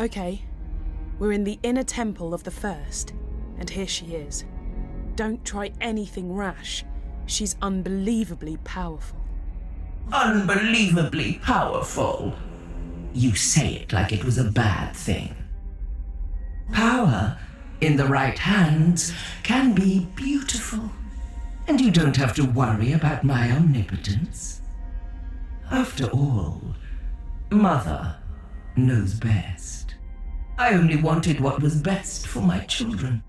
Okay, we're in the inner temple of the First, and here she is. Don't try anything rash. She's unbelievably powerful. Unbelievably powerful? You say it like it was a bad thing. Power, in the right hands, can be beautiful. And you don't have to worry about my omnipotence. After all, Mother knows best. I only wanted what was best for my children.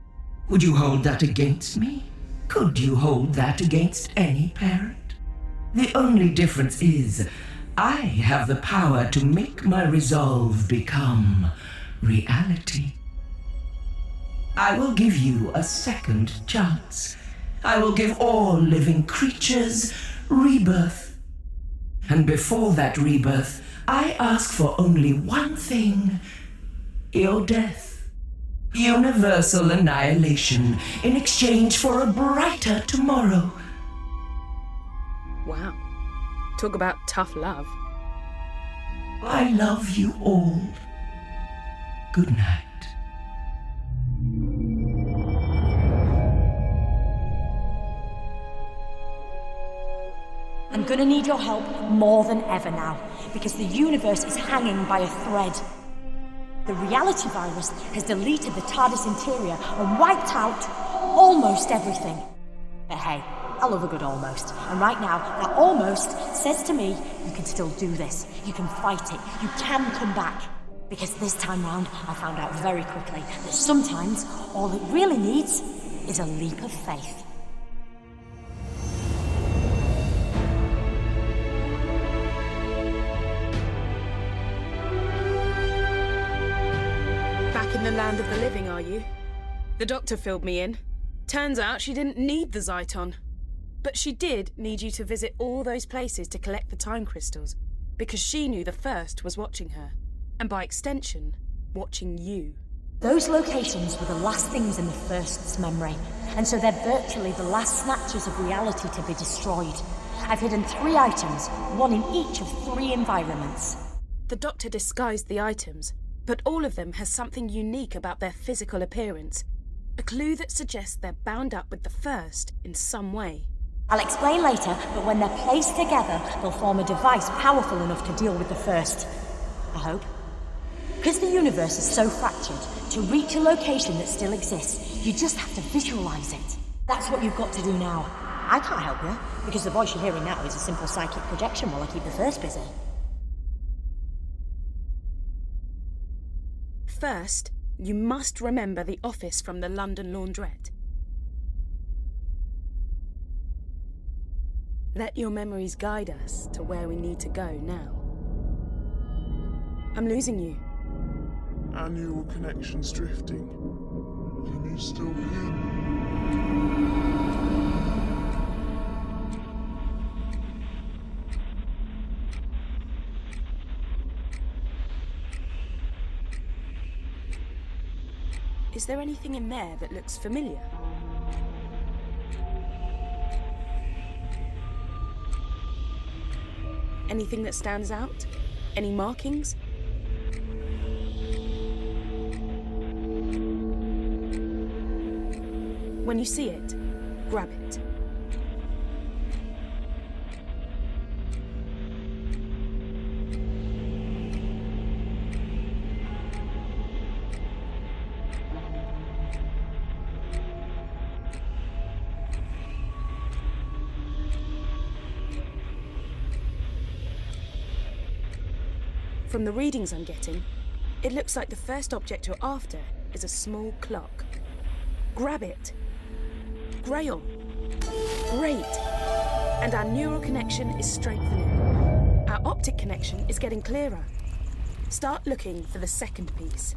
Would you hold that against me? Could you hold that against any parent? The only difference is, I have the power to make my resolve become reality. I will give you a second chance. I will give all living creatures rebirth. And before that rebirth, I ask for only one thing: your death. Universal annihilation in exchange for a brighter tomorrow. Wow. Talk about tough love. I love you all. Good night. I'm gonna need your help more than ever now, because the universe is hanging by a thread. The reality virus has deleted the TARDIS interior and wiped out almost everything. But hey, I love a good almost. And right now, that almost says to me, you can still do this. You can fight it. You can come back. Because this time round, I found out very quickly that sometimes all it really needs is a leap of faith. In the land of the living, are you? The doctor filled me in. Turns out she didn't need the Zyton. But she did need you to visit all those places to collect the time crystals, because she knew the First was watching her, and by extension, watching you. Those locations were the last things in the First's memory, and so they're virtually the last snatches of reality to be destroyed. I've hidden 3 items, one in each of 3 environments. The doctor disguised the items, but all of them has something unique about their physical appearance. A clue that suggests they're bound up with the First in some way. I'll explain later, but when they're placed together, they'll form a device powerful enough to deal with the First. I hope. Because the universe is so fractured, to reach a location that still exists, you just have to visualize it. That's what you've got to do now. I can't help you, because the voice you're hearing now is a simple psychic projection while I keep the First busy. First, you must remember the office from the London laundrette. Let your memories guide us to where we need to go now. I'm losing you. Our neural connection's drifting. Can you still hear me? Is there anything in there that looks familiar? Anything that stands out? Any markings? When you see it, grab it. From the readings I'm getting, it looks like the first object you're after is a small clock. Grab it. Grail. Great. And our neural connection is strengthening. Our optic connection is getting clearer. Start looking for the second piece.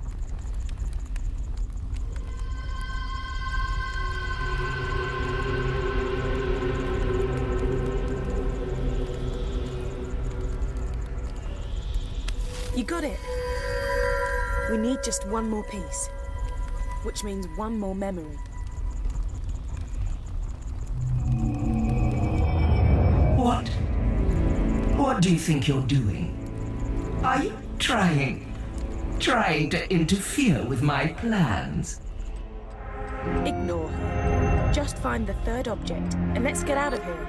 You got it. We need just one more piece, which means one more memory. What? What do you think you're doing? Are you trying trying to interfere with my plans. Ignore her. Just find the third object and let's get out of here.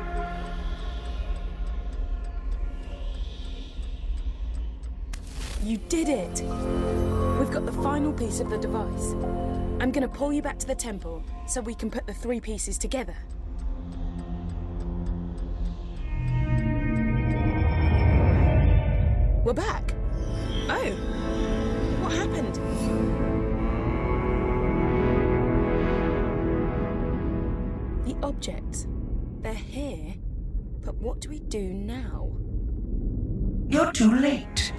You did it! We've got the final piece of the device. I'm gonna pull you back to the temple so we can put the 3 pieces together. We're back. Oh, what happened? The objects, they're here, but what do we do now? You're too late.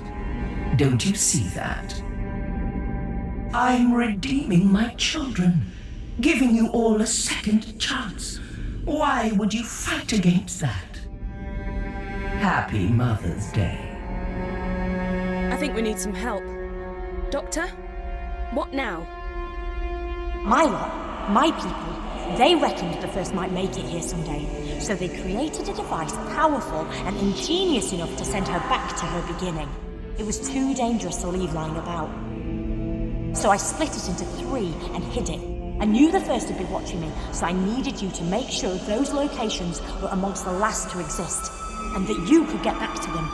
Don't you see that? I'm redeeming my children, giving you all a second chance. Why would you fight against that? Happy Mother's Day. I think we need some help. Doctor, what now? My lot, my people, they reckoned the first might make it here someday, so they created a device powerful and ingenious enough to send her back to her beginning. It was too dangerous to leave lying about. So I split it into 3 and hid it. I knew the first would be watching me, so I needed you to make sure those locations were amongst the last to exist, and that you could get back to them.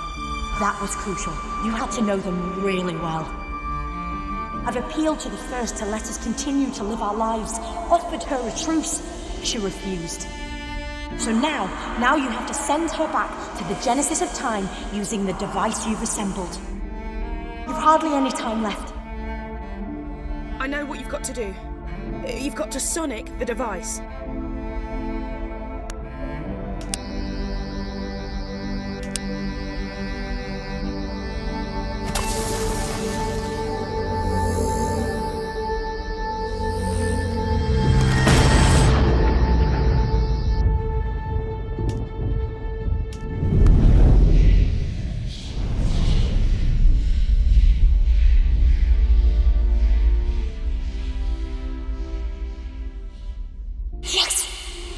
That was crucial. You had to know them really well. I've appealed to the first to let us continue to live our lives, offered her a truce. She refused. So now you have to send her back to the genesis of time using the device you've assembled. You've hardly any time left. I know what you've got to do. You've got to sonic the device.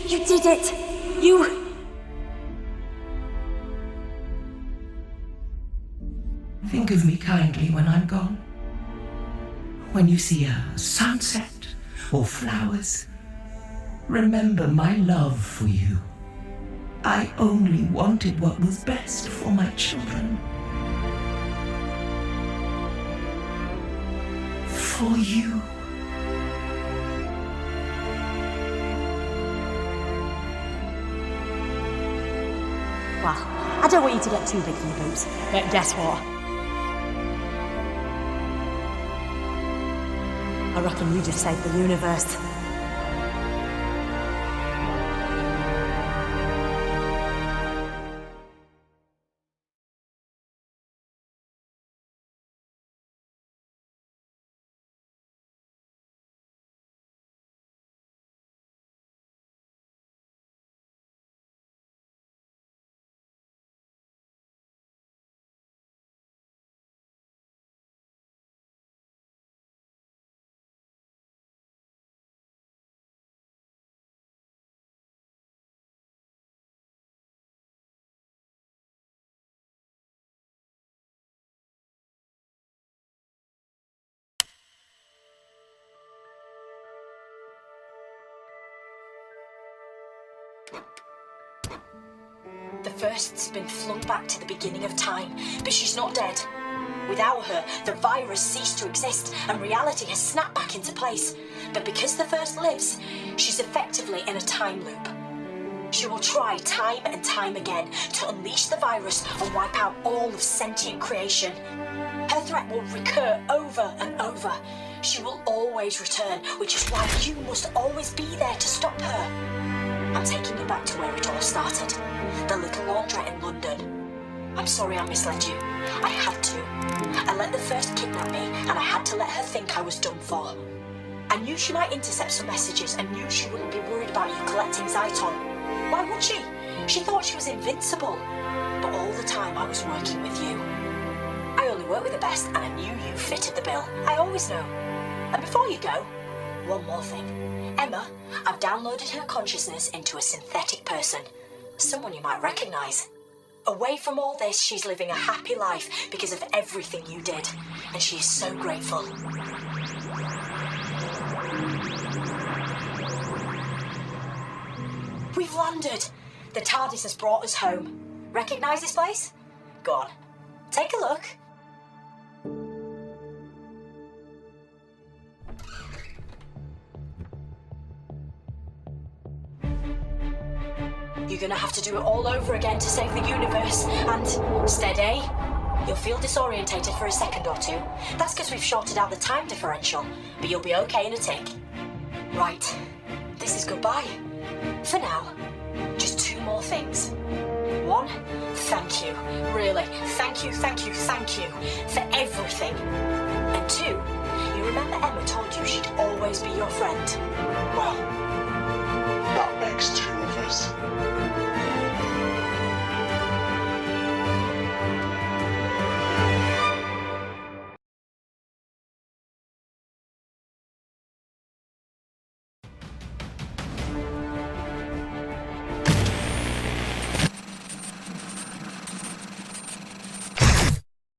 You did it! You... Think of me kindly when I'm gone. When you see a sunset or flowers, remember my love for you. I only wanted what was best for my children. For you. Well, I don't want you to get too big for your boots, but guess what? I reckon you just saved the universe. The first's been flung back to the beginning of time, but she's not dead. Without her, the virus ceased to exist and reality has snapped back into place. But because the first lives, she's effectively in a time loop. She will try time and time again to unleash the virus and wipe out all of sentient creation. Her threat will recur over and over. She will always return, which is why you must always be there to stop her. I'm taking you back to where it all started. The little laundrette in London. I'm sorry I misled you. I had to. I let the first kidnap me, and I had to let her think I was done for. I knew she might intercept some messages and knew she wouldn't be worried about you collecting Zyton. Why would she? She thought she was invincible. But all the time I was working with you. I only work with the best, and I knew you fitted the bill. I always know. And before you go, one more thing. Emma, I've downloaded her consciousness into a synthetic person. Someone you might recognize. Away from all this, she's living a happy life because of everything you did, and she is so grateful. We've landed. The TARDIS has brought us home. Recognise this place? Go on, take a look. You're gonna have to do it all over again to save the universe. And steady. You'll feel disorientated for a second or two. That's because we've shorted out the time differential, but you'll be okay in a tick. Right, this is goodbye. For now, just 2 more things. 1, thank you. Really, thank you for everything. And 2, you remember Emma told you she'd always be your friend? Well, that makes 2 of us.